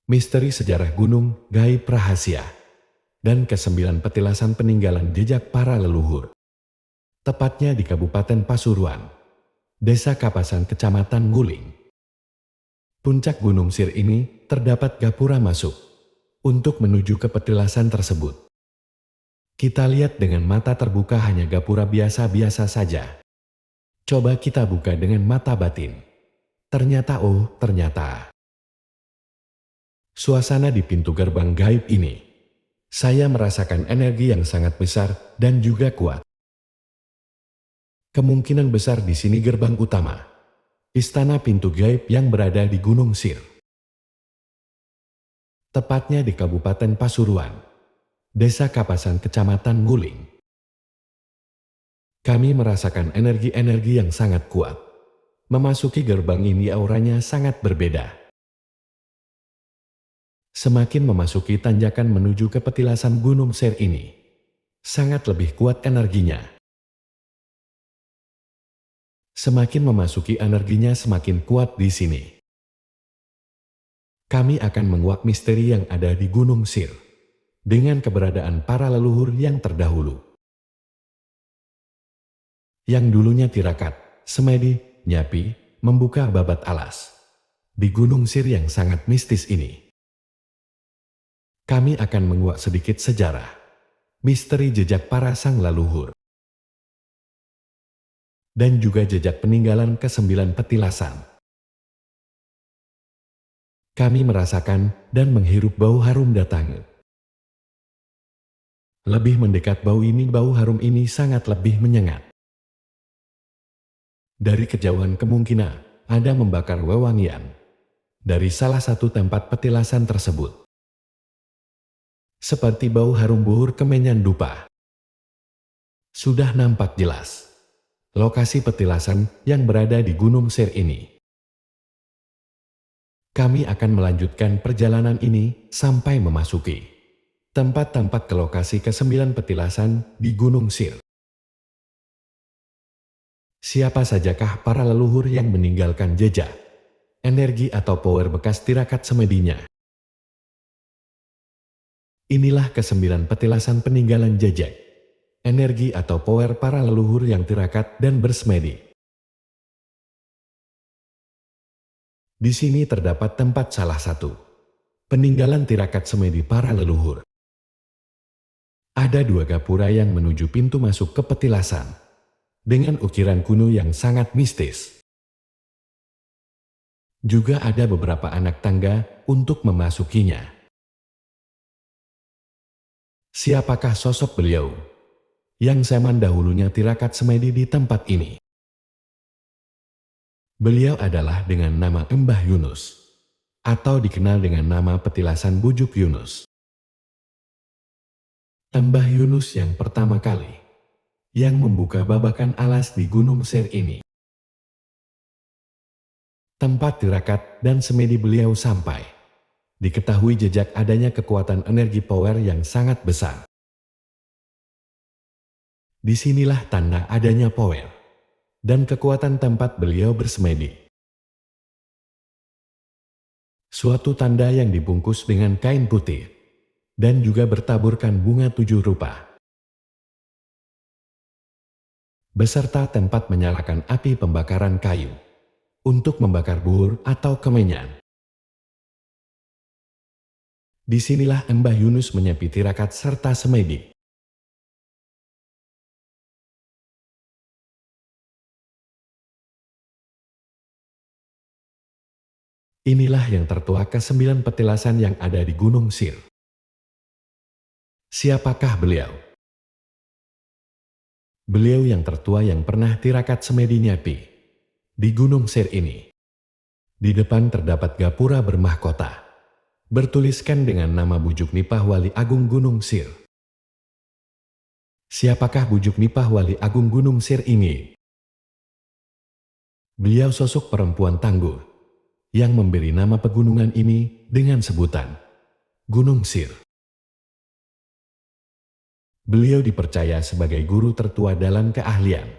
misteri sejarah gunung, gaib rahasia, dan kesembilan petilasan peninggalan jejak para leluhur. Tepatnya di Kabupaten Pasuruan, Desa Kapasan, Kecamatan Nguling. Puncak Gunung Sir ini terdapat gapura masuk untuk menuju ke petilasan tersebut. Kita lihat dengan mata terbuka hanya gapura biasa-biasa saja. Coba kita buka dengan mata batin. Ternyata suasana di pintu gerbang gaib ini, saya merasakan energi yang sangat besar dan juga kuat. Kemungkinan besar di sini gerbang utama, istana pintu gaib yang berada di Gunung Sir. Tepatnya di Kabupaten Pasuruan, Desa Kapasan, Kecamatan Nguling. Kami merasakan energi-energi yang sangat kuat. Memasuki gerbang ini auranya sangat berbeda. Semakin memasuki tanjakan menuju ke petilasan Gunung Sir ini, sangat lebih kuat energinya. Semakin memasuki energinya semakin kuat di sini. Kami akan menguak misteri yang ada di Gunung Sir dengan keberadaan para leluhur yang terdahulu. Yang dulunya tirakat, semedi, nyapi, membuka babat alas. Di Gunung Sir yang sangat mistis ini, kami akan menguak sedikit sejarah, misteri jejak para sang leluhur, dan juga jejak peninggalan kesembilan petilasan. Kami merasakan dan menghirup bau harum datang. Lebih mendekat bau harum ini sangat lebih menyengat. Dari kejauhan kemungkinan ada membakar wewangian dari salah satu tempat petilasan tersebut. Seperti bau harum buhur kemenyan dupa. Sudah nampak jelas lokasi petilasan yang berada di Gunung Sir ini. Kami akan melanjutkan perjalanan ini sampai memasuki tempat-tempat ke lokasi kesembilan petilasan di Gunung Sir. Siapa sajakah para leluhur yang meninggalkan jejak, energi atau power bekas tirakat semedinya? Inilah kesembilan petilasan peninggalan jejak, energi atau power para leluhur yang tirakat dan bersemedi. Di sini terdapat tempat salah satu peninggalan tirakat semedi para leluhur. Ada dua gapura yang menuju pintu masuk ke petilasan dengan ukiran kuno yang sangat mistis. Juga ada beberapa anak tangga untuk memasukinya. Siapakah sosok beliau yang zaman dahulunya tirakat semedi di tempat ini? Beliau adalah dengan nama Mbah Yunus, atau dikenal dengan nama petilasan Bujuk Yunus. Mbah Yunus yang pertama kali yang membuka babakan alas di Gunung Sir ini. Tempat tirakat dan semedi beliau sampai diketahui jejak adanya kekuatan energi power yang sangat besar. Disinilah tanda adanya power dan kekuatan tempat beliau bersemedi. Suatu tanda yang dibungkus dengan kain putih dan juga bertaburkan bunga 7 rupa. Beserta tempat menyalakan api pembakaran kayu untuk membakar buhur atau kemenyan. Disinilah Mbah Yunus menyepi tirakat serta semedi. Inilah yang tertua ke-9 petilasan yang ada di Gunung Sir. Siapakah beliau? Beliau yang tertua yang pernah tirakat semedi nyapi di Gunung Sir ini. Di depan terdapat gapura bermahkota, bertuliskan dengan nama Bujuk Nipah Wali Agung Gunung Sir. Siapakah Bujuk Nipah Wali Agung Gunung Sir ini? Beliau sosok perempuan tangguh yang memberi nama pegunungan ini dengan sebutan Gunung Sir. Beliau dipercaya sebagai guru tertua dalam keahlian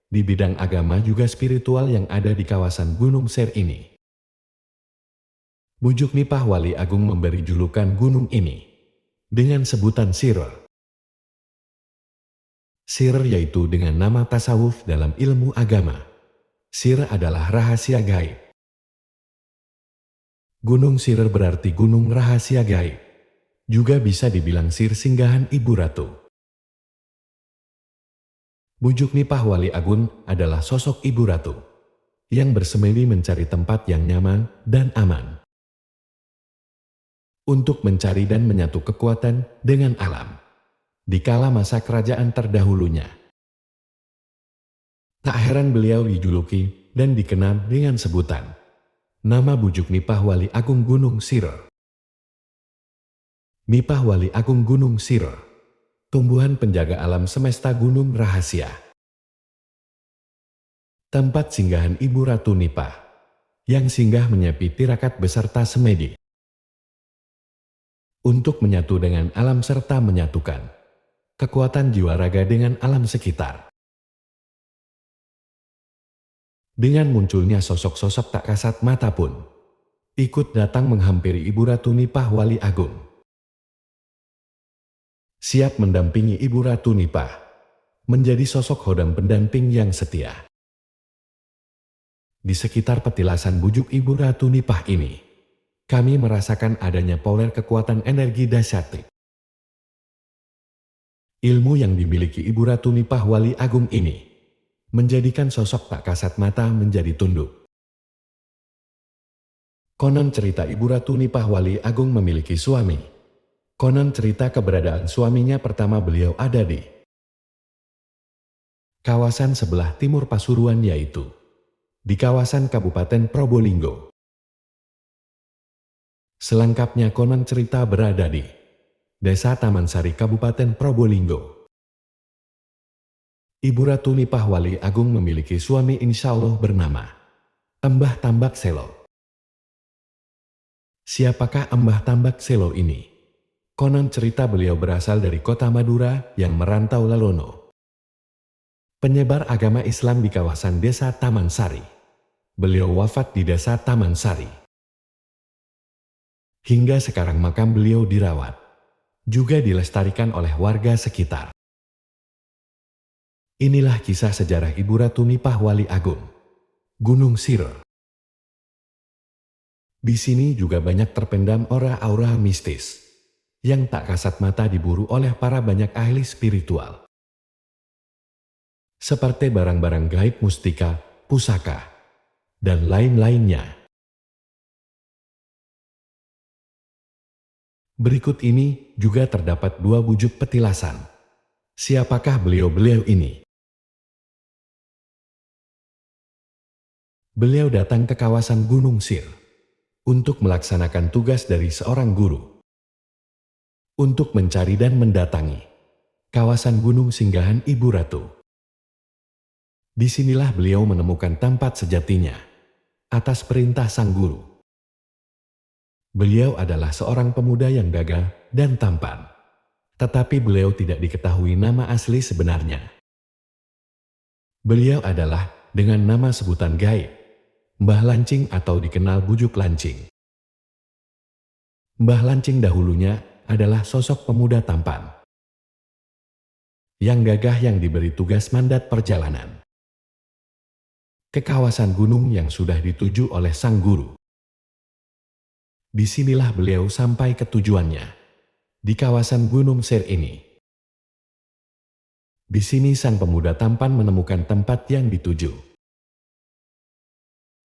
di bidang agama juga spiritual yang ada di kawasan Gunung Sir ini. Bujuk Nipah Wali Agung memberi julukan gunung ini dengan sebutan Sir. Sir yaitu dengan nama tasawuf dalam ilmu agama. Sir adalah rahasia gaib. Gunung Sir berarti gunung rahasia gaib. Juga bisa dibilang Sir singgahan Ibu Ratu. Bujuk Nipah Wali Agung adalah sosok Ibu Ratu yang bersemedi mencari tempat yang nyaman dan aman untuk mencari dan menyatu kekuatan dengan alam di kala masa kerajaan terdahulunya. Tak heran beliau dijuluki dan dikenal dengan sebutan nama Bujuk Nipah Wali Agung Gunung Sir. Nipah Wali Agung Gunung Sir, tumbuhan penjaga alam semesta gunung rahasia. Tempat singgahan Ibu Ratu Nipah yang singgah menyepi tirakat beserta semedi untuk menyatu dengan alam serta menyatukan kekuatan jiwa raga dengan alam sekitar. Dengan munculnya sosok-sosok tak kasat mata pun ikut datang menghampiri Ibu Ratu Nipah Wali Agung. Siap mendampingi Ibu Ratu Nipah menjadi sosok hodam pendamping yang setia. Di sekitar petilasan bujuk Ibu Ratu Nipah ini, kami merasakan adanya poler kekuatan energi dahsyat. Ilmu yang dimiliki Ibu Ratu Nipah Wali Agung ini menjadikan sosok tak kasat mata menjadi tunduk. Konon cerita Ibu Ratu Nipah Wali Agung memiliki suami. Konon cerita keberadaan suaminya pertama beliau ada di kawasan sebelah timur Pasuruan, yaitu di kawasan Kabupaten Probolinggo. Selengkapnya konon cerita berada di Desa Taman Sari, Kabupaten Probolinggo. Ibu Ratu Nipah Wali Agung memiliki suami insya Allah bernama Embah Tambak Selo. Siapakah Embah Tambak Selo ini? Konon cerita beliau berasal dari kota Madura yang merantau Lalono. Penyebar agama Islam di kawasan Desa Taman Sari. Beliau wafat di Desa Taman Sari. Hingga sekarang makam beliau dirawat, juga dilestarikan oleh warga sekitar. Inilah kisah sejarah Ibu Ratu Nipah Wali Agung, Gunung Sir. Di sini juga banyak terpendam aura-aura mistis yang tak kasat mata diburu oleh para banyak ahli spiritual. Seperti barang-barang gaib mustika, pusaka, dan lain-lainnya. Berikut ini juga terdapat dua bujuk petilasan. Siapakah beliau-beliau ini? Beliau datang ke kawasan Gunung Sir untuk melaksanakan tugas dari seorang guru untuk mencari dan mendatangi kawasan gunung singgahan Ibu Ratu. Disinilah beliau menemukan tempat sejatinya atas perintah sang guru. Beliau adalah seorang pemuda yang gagah dan tampan, tetapi beliau tidak diketahui nama asli sebenarnya. Beliau adalah dengan nama sebutan gaib, Mbah Lancing atau dikenal Bujuk Lancing. Mbah Lancing dahulunya adalah sosok pemuda tampan yang gagah yang diberi tugas mandat perjalanan ke kawasan gunung yang sudah dituju oleh sang guru. Disinilah beliau sampai ke tujuannya, di kawasan Gunung Sir ini. Di sini sang pemuda tampan menemukan tempat yang dituju.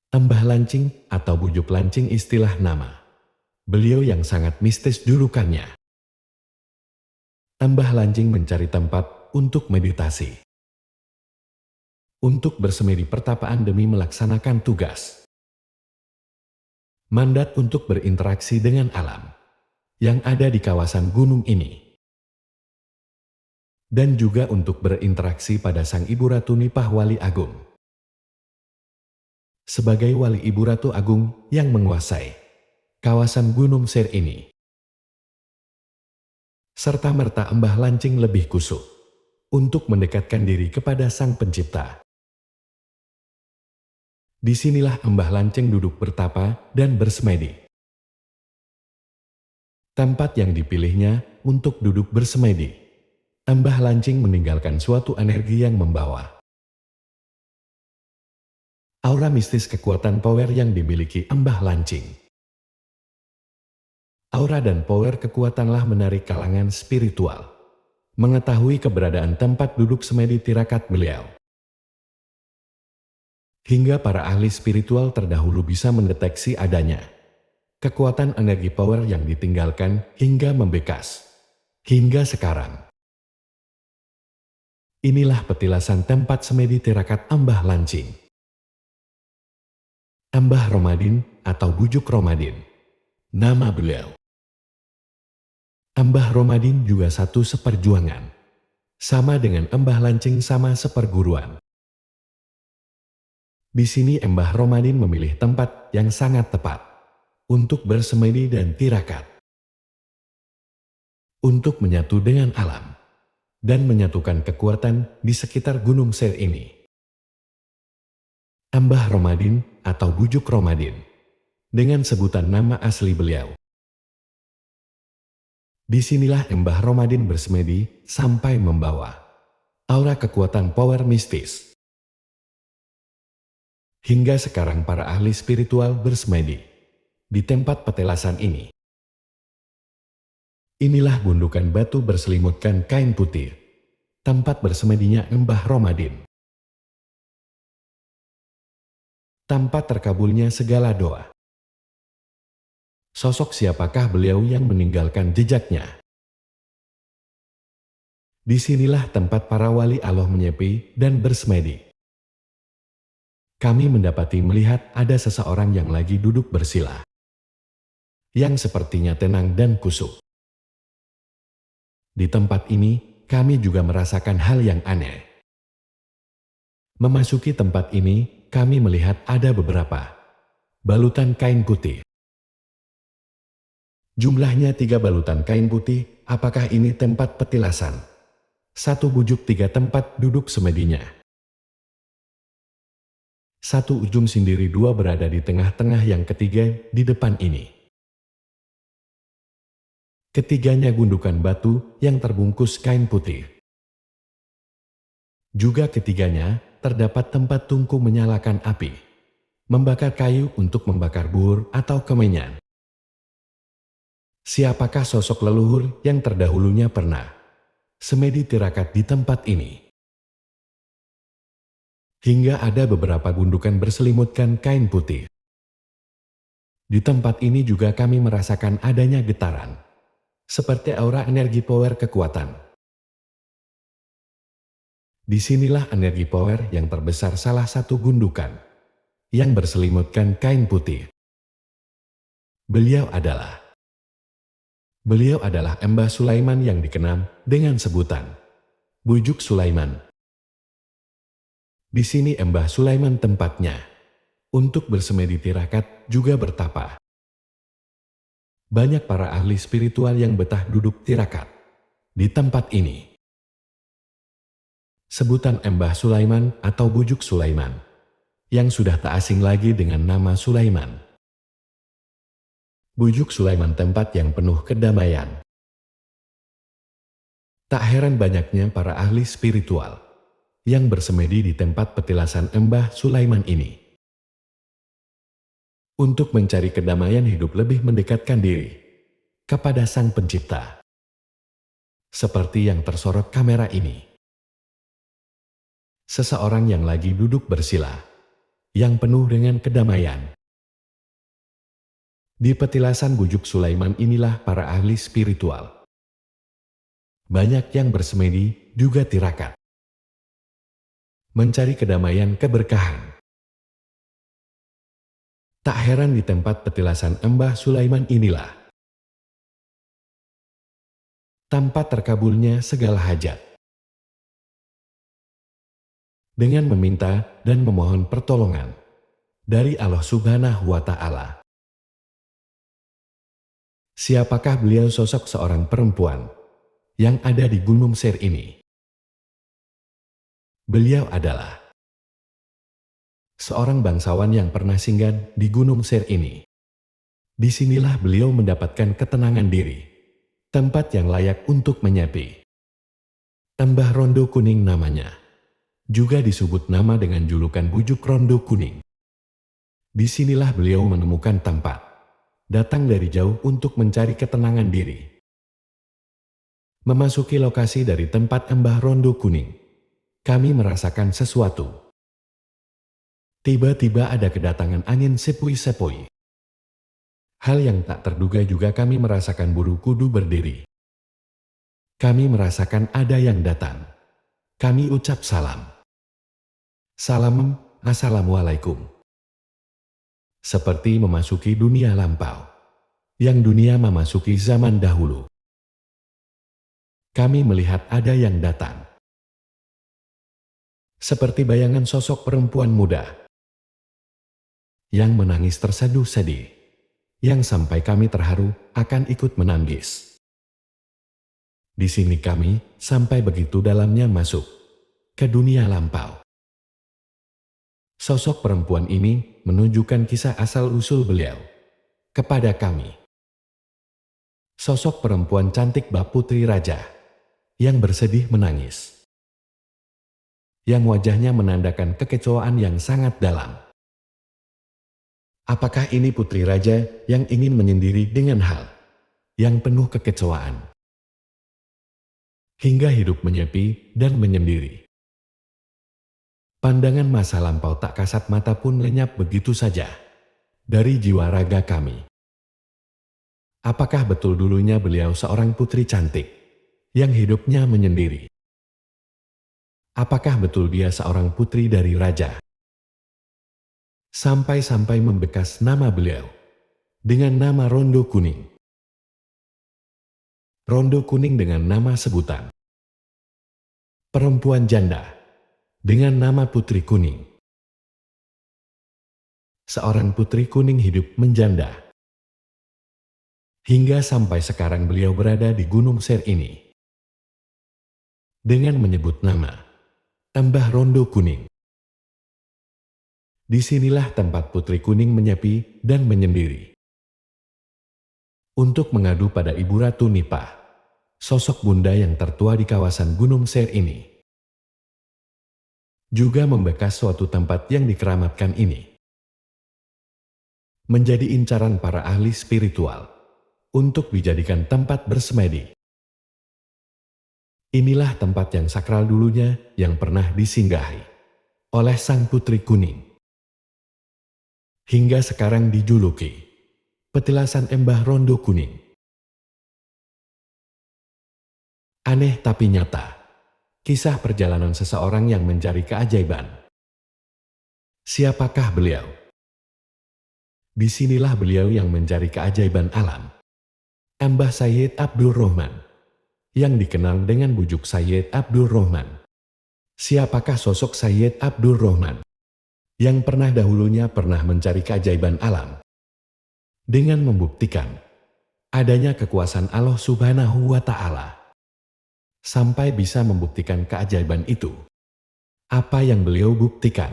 Mbah Lancing atau Bujuk Lancing istilah nama beliau yang sangat mistis julukannya. Mbah Lancing mencari tempat untuk meditasi, untuk bersemedi pertapaan demi melaksanakan tugas. Mandat untuk berinteraksi dengan alam yang ada di kawasan gunung ini. Dan juga untuk berinteraksi pada sang Ibu Ratu Nipah Wali Agung. Sebagai Wali Ibu Ratu Agung yang menguasai kawasan Gunung Sir ini. Serta-merta Mbah Lancing lebih kusuk untuk mendekatkan diri kepada Sang Pencipta. Disinilah Mbah Lancing duduk bertapa dan bersemedi tempat yang dipilihnya untuk duduk bersemedi. Mbah Lancing meninggalkan suatu energi yang membawa aura mistis kekuatan power yang dimiliki Mbah Lancing. Aura dan power kekuatanlah menarik kalangan spiritual. Mengetahui keberadaan tempat duduk semedi tirakat beliau. Hingga para ahli spiritual terdahulu bisa mendeteksi adanya kekuatan energi power yang ditinggalkan hingga membekas. Hingga sekarang. Inilah petilasan tempat semedi tirakat Mbah Lancing. Mbah Romadin atau Bujuk Romadin. Nama beliau. Mbah Romadin juga satu seperjuangan. Sama dengan Mbah Lancing sama seperguruan. Di sini Mbah Romadin memilih tempat yang sangat tepat untuk bersemedi dan tirakat. Untuk menyatu dengan alam dan menyatukan kekuatan di sekitar Gunung Ser ini. Mbah Romadin atau Bujuk Romadin dengan sebutan nama asli beliau. Disinilah Mbah Romadin bersemedi sampai membawa aura kekuatan power mistis. Hingga sekarang para ahli spiritual bersemedi di tempat petilasan ini. Inilah gundukan batu berselimutkan kain putih, tempat bersemedinya Mbah Romadin. Tanpa terkabulnya segala doa. Sosok siapakah beliau yang meninggalkan jejaknya? Disinilah tempat para wali Allah menyepi dan bersemedi. Kami mendapati melihat ada seseorang yang lagi duduk bersila, yang sepertinya tenang dan kusuk. Di tempat ini, kami juga merasakan hal yang aneh. Memasuki tempat ini, kami melihat ada beberapa balutan kain putih. Jumlahnya 3 balutan kain putih. Apakah ini tempat petilasan? 1 bujuk 3 tempat duduk semedinya. 1 ujung sendiri 2 berada di tengah-tengah, yang ketiga di depan ini. Ketiganya gundukan batu yang terbungkus kain putih. Juga ketiganya terdapat tempat tungku menyalakan api, membakar kayu untuk membakar bur atau kemenyan. Siapakah sosok leluhur yang terdahulunya pernah semedi tirakat di tempat ini? Hingga ada beberapa gundukan berselimutkan kain putih. Di tempat ini juga kami merasakan adanya getaran, seperti aura energi power kekuatan. Disinilah energi power yang terbesar salah satu gundukan yang berselimutkan kain putih. Beliau adalah Mbah Sulaiman yang dikenal dengan sebutan Bujuk Sulaiman. Di sini Mbah Sulaiman tempatnya untuk bersemedi tirakat juga bertapa. Banyak para ahli spiritual yang betah duduk tirakat di tempat ini. Sebutan Mbah Sulaiman atau Bujuk Sulaiman yang sudah tak asing lagi dengan nama Sulaiman. Bujuk Sulaiman tempat yang penuh kedamaian. Tak heran banyaknya para ahli spiritual yang bersemedi di tempat petilasan Mbah Sulaiman ini. Untuk mencari kedamaian hidup, lebih mendekatkan diri kepada Sang Pencipta. Seperti yang tersorot kamera ini. Seseorang yang lagi duduk bersila, yang penuh dengan kedamaian. Di petilasan Bujuk Sulaiman inilah para ahli spiritual. Banyak yang bersemedi juga tirakat. Mencari kedamaian keberkahan. Tak heran di tempat petilasan Mbah Sulaiman inilah tanpa terkabulnya segala hajat. Dengan meminta dan memohon pertolongan dari Allah Subhanahu wa Ta'ala. Siapakah beliau? Sosok seorang perempuan yang ada di Gunung Ser ini. Beliau adalah seorang bangsawan yang pernah singgah di Gunung Ser ini. Disinilah beliau mendapatkan ketenangan diri, tempat yang layak untuk menyepi. Embah Rondo Kuning namanya. Juga disebut nama dengan julukan Bujuk Rondo Kuning. Disinilah beliau menemukan tempat. Datang dari jauh untuk mencari ketenangan diri. Memasuki lokasi dari tempat Embah Rondo Kuning, kami merasakan sesuatu. Tiba-tiba ada kedatangan angin sepoi-sepoi. Hal yang tak terduga juga kami merasakan bulu kudu berdiri. Kami merasakan ada yang datang. Kami ucap salam. Salam, assalamualaikum. Seperti memasuki dunia lampau. Yang dunia memasuki zaman dahulu. Kami melihat ada yang datang. Seperti bayangan sosok perempuan muda. Yang menangis terseduh-sedih. Yang sampai kami terharu akan ikut menangis. Di sini kami sampai begitu dalamnya masuk ke dunia lampau. Sosok perempuan ini menunjukkan kisah asal-usul beliau kepada kami. Sosok perempuan cantik bak putri raja yang bersedih menangis. Yang wajahnya menandakan kekecewaan yang sangat dalam. Apakah ini putri raja yang ingin menyendiri dengan hal yang penuh kekecewaan? Hingga hidup menyepi dan menyendiri. Pandangan masa lampau tak kasat mata pun lenyap begitu saja dari jiwa raga kami. Apakah betul dulunya beliau seorang putri cantik yang hidupnya menyendiri? Apakah betul dia seorang putri dari raja? Sampai-sampai membekas nama beliau dengan nama Rondo Kuning. Rondo Kuning dengan nama sebutan. Perempuan janda dengan nama Putri Kuning. Seorang Putri Kuning hidup menjanda. Hingga sampai sekarang beliau berada di Gunung Ser ini. Dengan menyebut nama Embah Rondo Kuning. Disinilah tempat Putri Kuning menyepi dan menyendiri. Untuk mengadu pada Ibu Ratu Nipah, sosok bunda yang tertua di kawasan Gunung Ser ini. Juga membekas suatu tempat yang dikeramatkan ini. Menjadi incaran para ahli spiritual untuk dijadikan tempat bersemedi. Inilah tempat yang sakral dulunya yang pernah disinggahi oleh Sang Putri Kuning. Hingga sekarang dijuluki Petilasan Embah Rondo Kuning. Aneh tapi nyata. Kisah perjalanan seseorang yang mencari keajaiban. Siapakah beliau? Disinilah beliau yang mencari keajaiban alam. Embah Sayyid Abdul Rahman, yang dikenal dengan bujuk Sayyid Abdul Rahman. Siapakah sosok Sayyid Abdul Rahman, yang pernah dahulunya pernah mencari keajaiban alam? Dengan membuktikan adanya kekuasaan Allah Subhanahu wa Ta'ala. Sampai bisa membuktikan keajaiban itu. Apa yang beliau buktikan?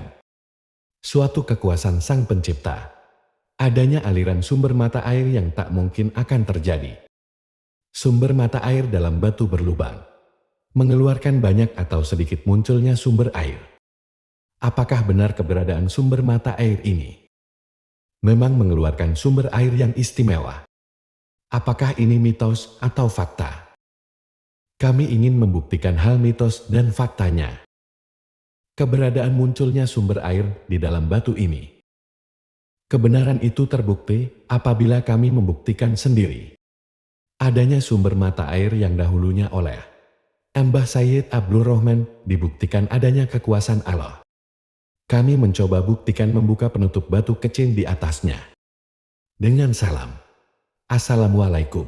Suatu kekuasaan Sang Pencipta. Adanya aliran sumber mata air yang tak mungkin akan terjadi. Sumber mata air dalam batu berlubang. Mengeluarkan banyak atau sedikit munculnya sumber air. Apakah benar keberadaan sumber mata air ini? Memang mengeluarkan sumber air yang istimewa. Apakah ini mitos atau fakta? Kami ingin membuktikan hal mitos dan faktanya. Keberadaan munculnya sumber air di dalam batu ini. Kebenaran itu terbukti apabila kami membuktikan sendiri. Adanya sumber mata air yang dahulunya oleh Embah Sayyid Abdul Rahman dibuktikan adanya kekuasaan Allah. Kami mencoba buktikan membuka penutup batu kecil di atasnya. Dengan salam. Assalamualaikum.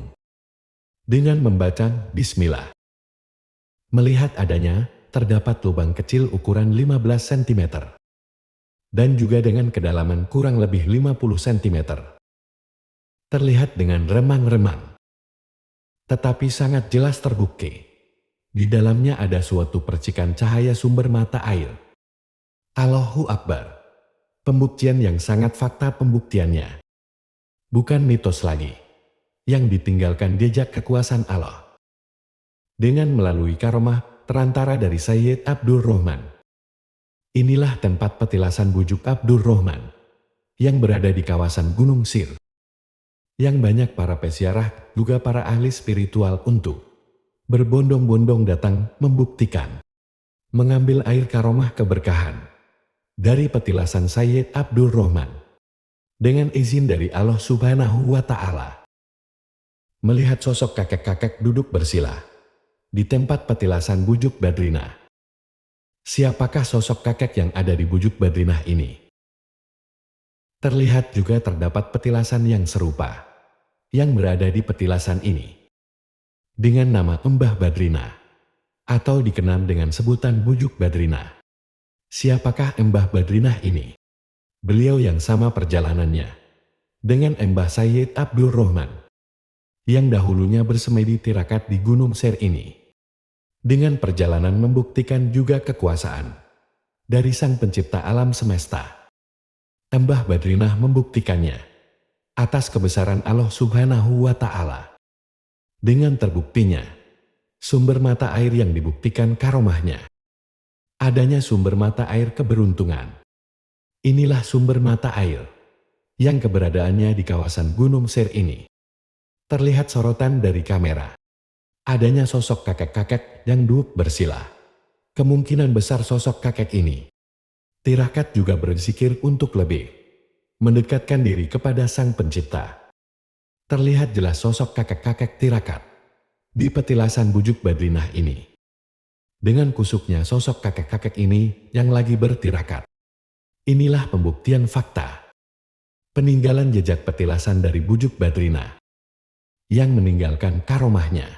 Dengan membaca Bismillah. Melihat adanya, terdapat lubang kecil ukuran 15 cm. Dan juga dengan kedalaman kurang lebih 50 cm. Terlihat dengan remang-remang. Tetapi sangat jelas terbukti. Di dalamnya ada suatu percikan cahaya sumber mata air. Allahu Akbar. Pembuktian yang sangat fakta pembuktiannya. bukan mitos lagi, yang ditinggalkan jejak kekuasaan Allah. Dengan melalui karomah terantara dari Sayyid Abdul Rahman. Inilah tempat petilasan bujuk Abdul Rahman, yang berada di kawasan Gunung Sir, yang banyak para peziarah juga para ahli spiritual untuk berbondong-bondong datang membuktikan, mengambil air karomah keberkahan dari petilasan Sayyid Abdul Rahman dengan izin dari Allah Subhanahu wa Ta'ala. Melihat sosok kakek-kakek duduk bersila di tempat petilasan bujuk Badrinah. Siapakah sosok kakek yang ada di bujuk Badrinah ini? Terlihat juga terdapat petilasan yang serupa yang berada di petilasan ini dengan nama Mbah Badrinah atau dikenal dengan sebutan bujuk Badrinah. Siapakah Mbah Badrinah ini? Beliau yang sama perjalanannya dengan Mbah Sayyid Abdul Rahman yang dahulunya bersemedi tirakat di Gunung Ser ini, dengan perjalanan membuktikan juga kekuasaan dari Sang Pencipta alam semesta. Mbah Badrinah membuktikannya atas kebesaran Allah Subhanahu wa Ta'ala. Dengan terbuktinya sumber mata air yang dibuktikan karomahnya, adanya sumber mata air keberuntungan. Inilah sumber mata air yang keberadaannya di kawasan Gunung Ser ini. Terlihat sorotan dari kamera. Adanya sosok kakek-kakek yang duduk bersila. Kemungkinan besar sosok kakek ini tirakat juga berzikir untuk lebih mendekatkan diri kepada Sang Pencipta. Terlihat jelas sosok kakek-kakek tirakat di petilasan bujuk Badrinah ini. Dengan kusuknya sosok kakek-kakek ini yang lagi bertirakat. Inilah pembuktian fakta peninggalan jejak petilasan dari bujuk Badrinah yang meninggalkan karomahnya.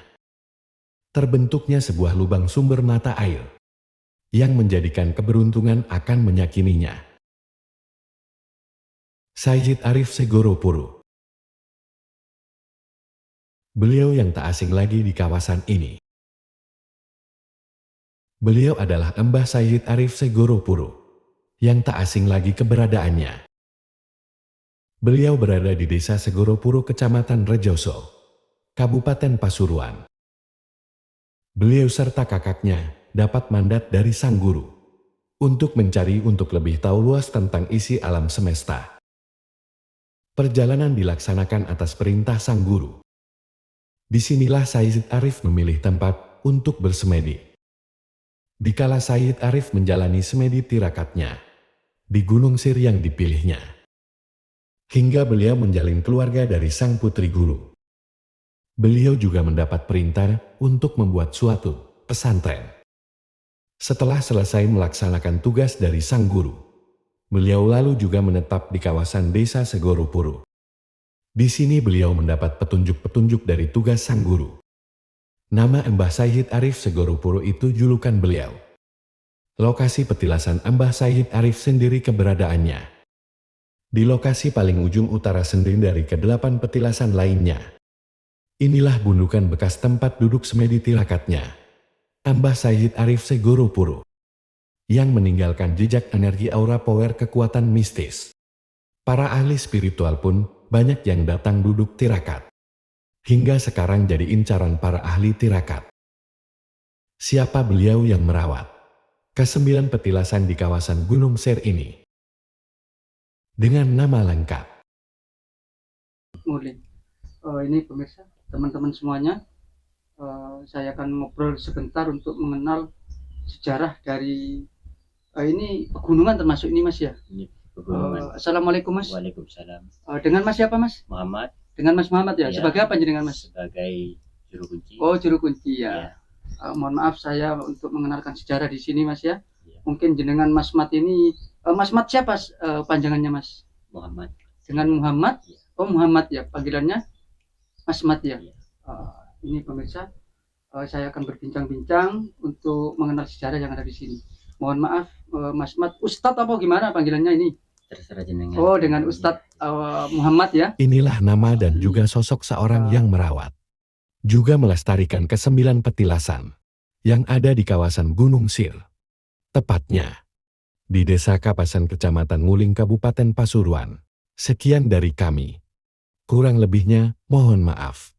Terbentuknya sebuah lubang sumber mata air yang menjadikan keberuntungan akan menyakininya. Sayyid Arif Segoro Puro. Beliau yang tak asing lagi di kawasan ini. Beliau adalah Mbah Sayyid Arif Segoro Puro, yang tak asing lagi keberadaannya. Beliau berada di Desa Segoro Puro, Kecamatan Rejoso, Kabupaten Pasuruan. Beliau serta kakaknya dapat mandat dari Sang Guru untuk mencari untuk lebih tahu luas tentang isi alam semesta. Perjalanan dilaksanakan atas perintah Sang Guru. Disinilah Sayyid Arif memilih tempat untuk bersemedi. Dikala Sayyid Arif menjalani semedi tirakatnya di Gunung Sir yang dipilihnya, hingga beliau menjalin keluarga dari Sang Putri Guru. Beliau juga mendapat perintah untuk membuat suatu pesantren. Setelah selesai melaksanakan tugas dari Sang Guru, beliau lalu juga menetap di kawasan Desa Segoro Puro. Di sini beliau mendapat petunjuk-petunjuk dari tugas Sang Guru. Nama Mbah Sayyid Arif Segoro Puro itu julukan beliau. Lokasi petilasan Mbah Sayyid Arif sendiri keberadaannya di lokasi paling ujung utara sendiri dari ke-8 petilasan lainnya. Inilah gundukan bekas tempat duduk semedi tirakatnya Mbah Sayyid Arif Segoro Puro, yang meninggalkan jejak energi aura power kekuatan mistis. Para ahli spiritual pun banyak yang datang duduk tirakat. Hingga sekarang jadi incaran para ahli tirakat. Siapa beliau yang merawat ke-9 petilasan di kawasan Gunung Ser ini? Dengan nama lengkap. Ini pemirsa, teman-teman semuanya, saya akan ngobrol sebentar untuk mengenal sejarah dari ini pegunungan termasuk ini Mas ya. Assalamualaikum Mas. Waalaikumsalam. Dengan Mas siapa Mas? Muhammad. Dengan Mas Muhammad ya. Ya. Sebagai apa jenengan Mas? Sebagai juru kunci. Oh, juru kunci ya. Ya. Mohon maaf saya untuk mengenalkan sejarah di sini Mas ya. Ya. Mungkin jenengan Mas Mat ini, Mas Mat siapa panjangannya Mas? Muhammad. Dengan Muhammad? Ya. Oh Muhammad ya, panggilannya Mas Mat ya. Ya. Ini pemirsa, saya akan berbincang-bincang untuk mengenal sejarah yang ada di sini. Mohon maaf Mas Mat, Ustadz apa gimana panggilannya ini? Terserah jenengan. Oh, dengan Ustadz Muhammad ya. Inilah nama dan juga sosok seorang yang merawat, juga melestarikan ke-9 petilasan yang ada di kawasan Gunung Sir. Tepatnya di Desa Kapasan, Kecamatan Nguling, Kabupaten Pasuruan. Sekian dari kami. Kurang lebihnya mohon maaf.